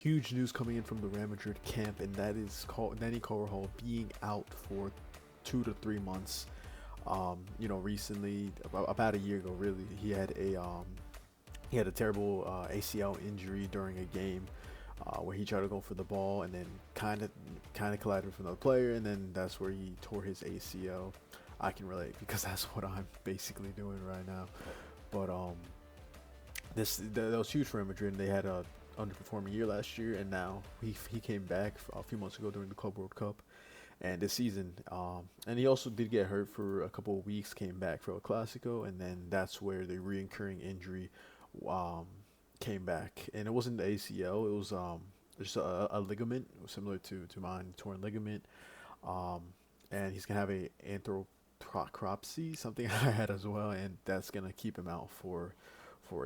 Huge news coming in from the Real Madrid camp, and that is called Dani Carvajal being out for 2 to 3 months. Recently, about a year ago, really, he had a terrible ACL injury during a game where he tried to go for the ball and then kind of collided with another player, and then that's where he tore his ACL. I can relate because that's what I'm basically doing right now. But that was huge for Real Madrid. They had a underperforming year last year, and now he came back a few months ago during the Club World Cup, and this season. And he also did get hurt for a couple of weeks, came back for a Classico, and then that's where the reoccurring injury um, came back. And it wasn't the ACL; it was just a ligament similar to mine, torn ligament. Um, and he's gonna have a arthrocropsy, something I had as well, and that's gonna keep him out for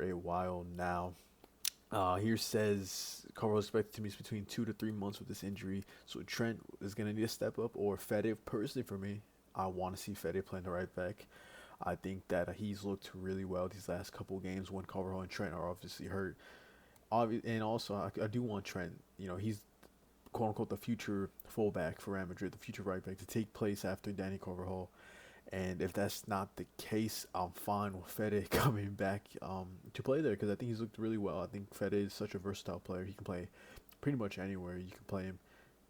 a while now. Here says Carl is expected to miss between 2 to 3 months with this injury, so Trent is gonna need to step up. Or Fede, personally for me, I want to see Fede playing the right back. I think that he's looked really well these last couple games when Carvajal and Trent are obviously hurt. And also, I do want Trent. He's quote unquote the future fullback for Real Madrid, the future right back to take place after Dani Carvajal. And if that's not the case, I'm fine with Fede coming back to play there because I think he's looked really well. I think Fede is such a versatile player. He can play pretty much anywhere. You can play him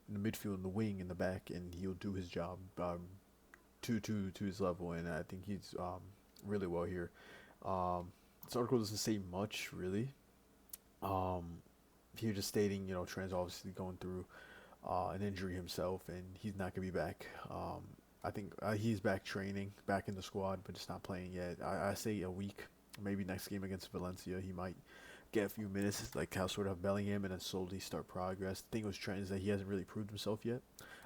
in the midfield, in the wing, in the back, and he'll do his job to his level. And I think he's really well here. This article doesn't say much really. Um, Here just stating, Trent's obviously going through an injury himself, and he's not gonna be back. I think he's back training, back in the squad, but just not playing yet. I say a week, maybe next game against Valencia, he might get a few minutes, like how sort of Bellingham, and then slowly start progress. The thing with Trent is that he hasn't really proved himself yet.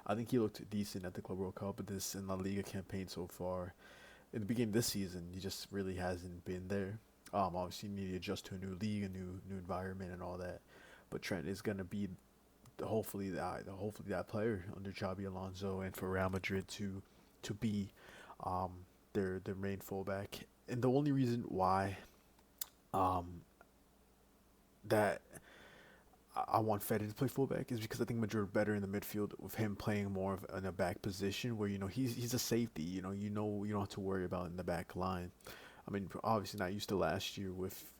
I think he looked decent at the Club World Cup, but this in La Liga campaign so far, in the beginning of this season, he just really hasn't been there. Obviously, you need to adjust to a new league, a new environment, and all that. But Trent is gonna be hopefully that player under Xabi Alonso and for Real Madrid to be um, their main fullback. And the only reason why um, that I want Fede to play fullback is because I think Madrid are better in the midfield with him playing more of in a back position where he's a safety. You don't have to worry about in the back line. I mean, obviously not used to last year with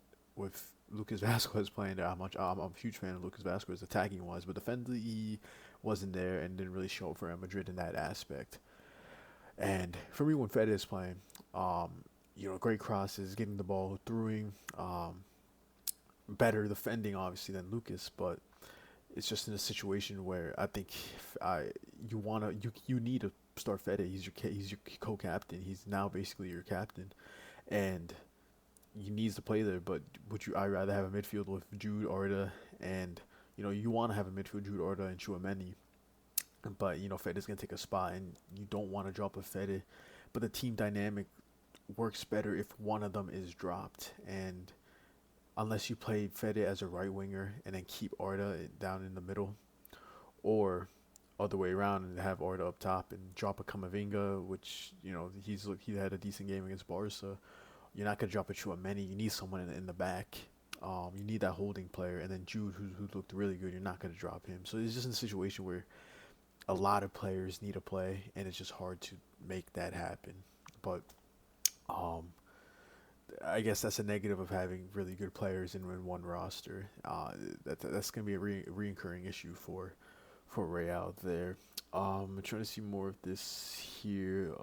Lucas Vasquez playing there. I'm a huge fan of Lucas Vasquez attacking wise, but defensively he wasn't there and didn't really show up for Real Madrid in that aspect. And for me, when Fed is playing, great crosses, getting the ball through, better defending obviously than Lucas, but it's just in a situation where I think you need to start Fede. He's your co-captain. He's now basically your captain, and he needs to play there. But I rather have a midfield with Jude Orta, and you want to have a midfield Jude Orta and Chouameni, but Fed is gonna take a spot, and you don't want to drop a Fed. But the team dynamic works better if one of them is dropped, and unless you play Fede as a right winger and then keep Orta down in the middle, or other way around and have Orta up top and drop a Kamavinga, which he had a decent game against Barca. You're not gonna drop a Chouameni. You need someone in the back. You need that holding player, and then Jude, who looked really good. You're not gonna drop him. So it's just in a situation where a lot of players need to play, and it's just hard to make that happen. But um, I guess that's a negative of having really good players in one roster. That's gonna be a reoccurring issue for Real there. I'm trying to see more of this here.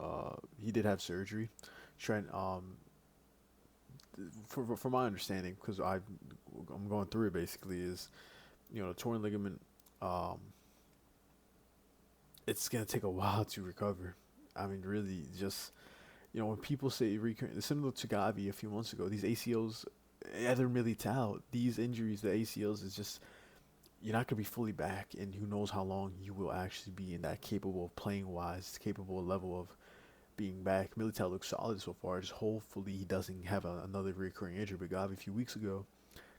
He did have surgery. Trent, for my understanding, because I'm going through it basically, is the torn ligament. Um, it's gonna take a while to recover. I mean, really, just when people say recurrent, similar to Gavi a few months ago, these ACLs, Eder Militao, these injuries, the ACLs is just you're not gonna be fully back, and who knows how long you will actually be in that capable of playing wise, capable level of being back. Militao looks solid so far. Just hopefully he doesn't have another recurring injury. But Gavi a few weeks ago,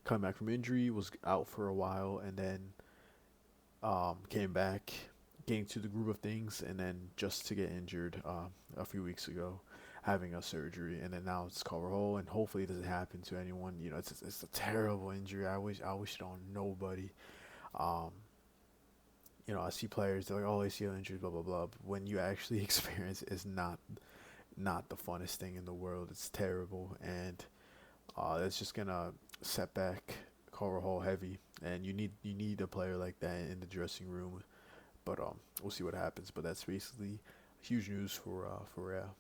coming back from injury, was out for a while, and then came back, getting to the groove of things, and then just to get injured a few weeks ago, having a surgery, and then now it's Carvajal, and hopefully it doesn't happen to anyone. It's a terrible injury. I wish it on nobody. Um, I see players they're like, "Oh, ACL injuries, blah blah blah." But when you actually experience, it's not the funnest thing in the world. It's terrible, and that's just gonna set back Carvajal heavy. And you need a player like that in the dressing room. But we'll see what happens. But that's basically huge news for Real.